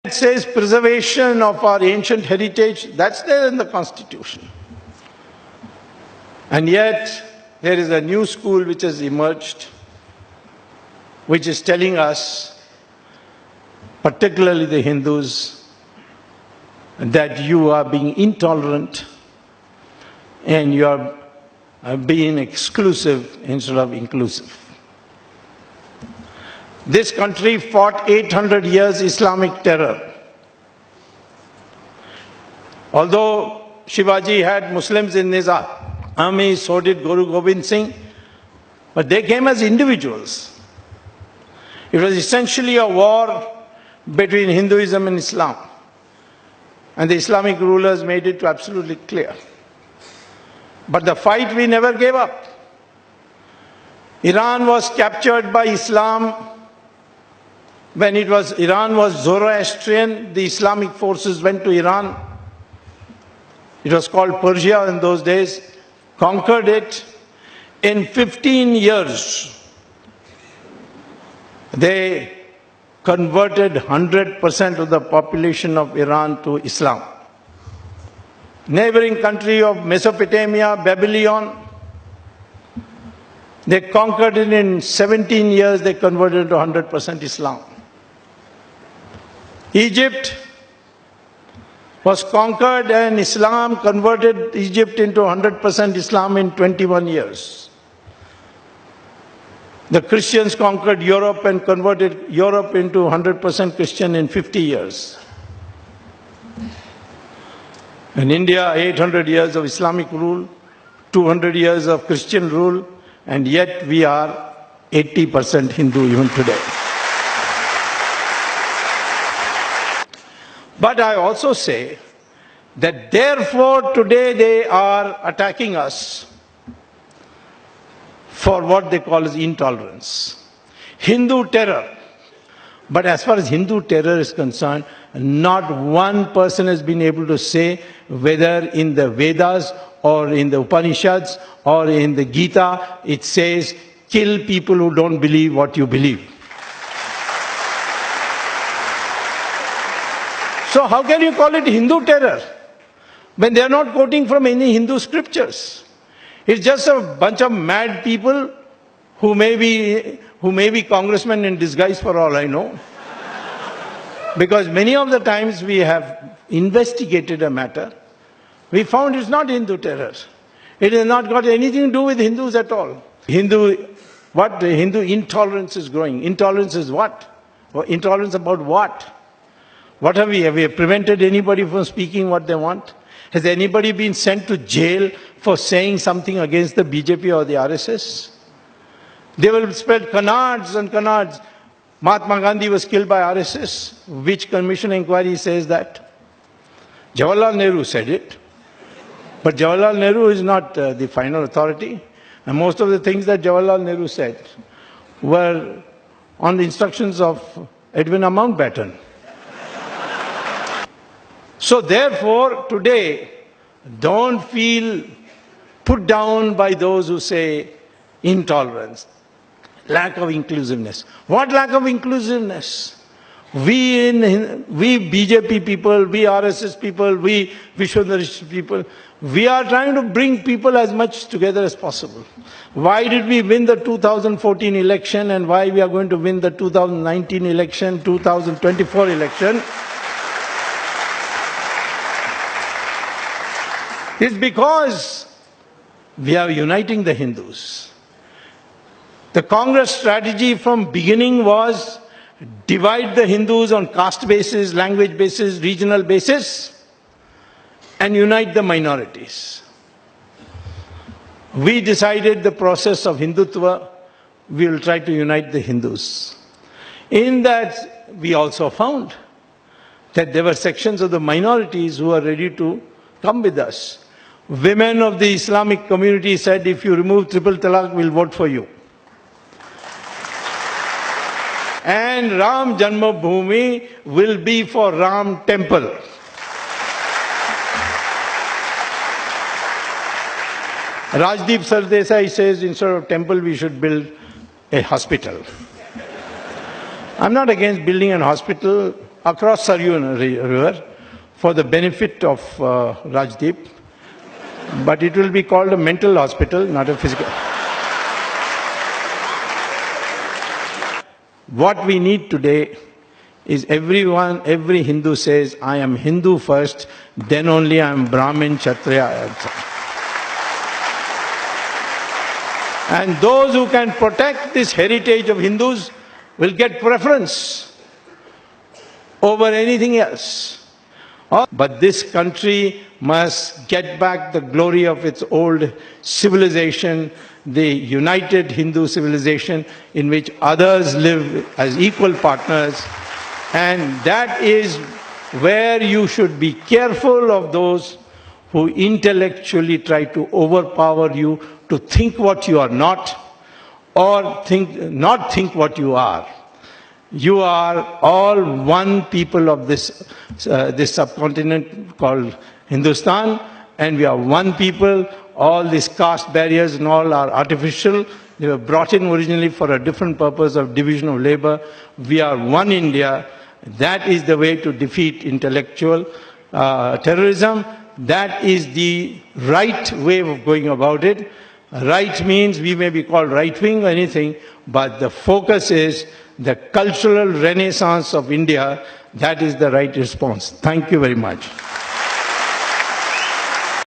It says preservation of our ancient heritage, that's there in the Constitution. And yet, there is a new school which has emerged, which is telling us, particularly the Hindus, that you are being intolerant and you are being exclusive instead of inclusive. This country fought 800 years Islamic terror. Although Shivaji had Muslims in his army, so did Guru Gobind Singh, but they came as individuals. It was essentially a war between Hinduism and Islam. And the Islamic rulers made it absolutely clear. But the fight we never gave up. Iran was captured by Islam. When Iran was Zoroastrian, the Islamic forces went to Iran. It was called Persia in those days, conquered it. In 15 years, they converted 100% of the population of Iran to Islam. Neighboring country of Mesopotamia, Babylon, they conquered it in 17 years, they converted it to 100% Islam. Egypt was conquered and Islam converted Egypt into 100% Islam in 21 years. The Christians conquered Europe and converted Europe into 100% Christian in 50 years. In India, 800 years of Islamic rule, 200 years of Christian rule, and yet we are 80% Hindu even today. But I also say that therefore today they are attacking us for what they call as intolerance. Hindu terror. But as far as Hindu terror is concerned, not one person has been able to say whether in the Vedas or in the Upanishads or in the Gita it says, kill people who don't believe what you believe. So how can you call it Hindu terror when they are not quoting from any Hindu scriptures? It's just a bunch of mad people who may be congressmen in disguise for all I know. Because many of the times we have investigated a matter, we found it's not Hindu terror. It has not got anything to do with Hindus at all. Hindu intolerance is growing. Intolerance is what? Intolerance about what? What have we? Have we prevented anybody from speaking what they want? Has anybody been sent to jail for saying something against the BJP or the RSS? They will spread canards and canards. Mahatma Gandhi was killed by RSS. Which commission inquiry says that? Jawaharlal Nehru said it. But Jawaharlal Nehru is not the final authority. And most of the things that Jawaharlal Nehru said were on the instructions of Edwina Mountbatten. So therefore, today, don't feel put down by those who say intolerance, lack of inclusiveness. What lack of inclusiveness? We BJP people, we RSS people, we Vishwadharishta people, we are trying to bring people as much together as possible. Why did we win the 2014 election and why we are going to win the 2019 election, 2024 election? It's because we are uniting the Hindus. The Congress strategy from beginning was divide the Hindus on caste basis, language basis, regional basis, and unite the minorities. We decided the process of Hindutva, we will try to unite the Hindus. In that, we also found that there were sections of the minorities who are ready to come with us. Women of the Islamic community said, if you remove triple talaq, we'll vote for you. And Ram Janmabhoomi will be for Ram Temple. Rajdeep Sardesai says instead of temple we should build a hospital. I'm not against building a hospital. across Saryu River for the benefit of Rajdeep. But it will be called a mental hospital, not a physical. What we need today is every Hindu says, I am Hindu first, then only I am Brahmin, Kshatriya. And those who can protect this heritage of Hindus will get preference over anything else. But this country must get back the glory of its old civilization, the united Hindu civilization in which others live as equal partners. And that is where you should be careful of those who intellectually try to overpower you to think what you are not, or not think what you are. You are all one people of this subcontinent called Hindustan, and we are one people. All these caste barriers and all are artificial. They were brought in originally for a different purpose of division of labor. We are one India. That is the way to defeat intellectual terrorism. That is the right way of going about it. Right means we may be called right-wing or anything, but the focus is the cultural renaissance of India. That is the right response. Thank you very much.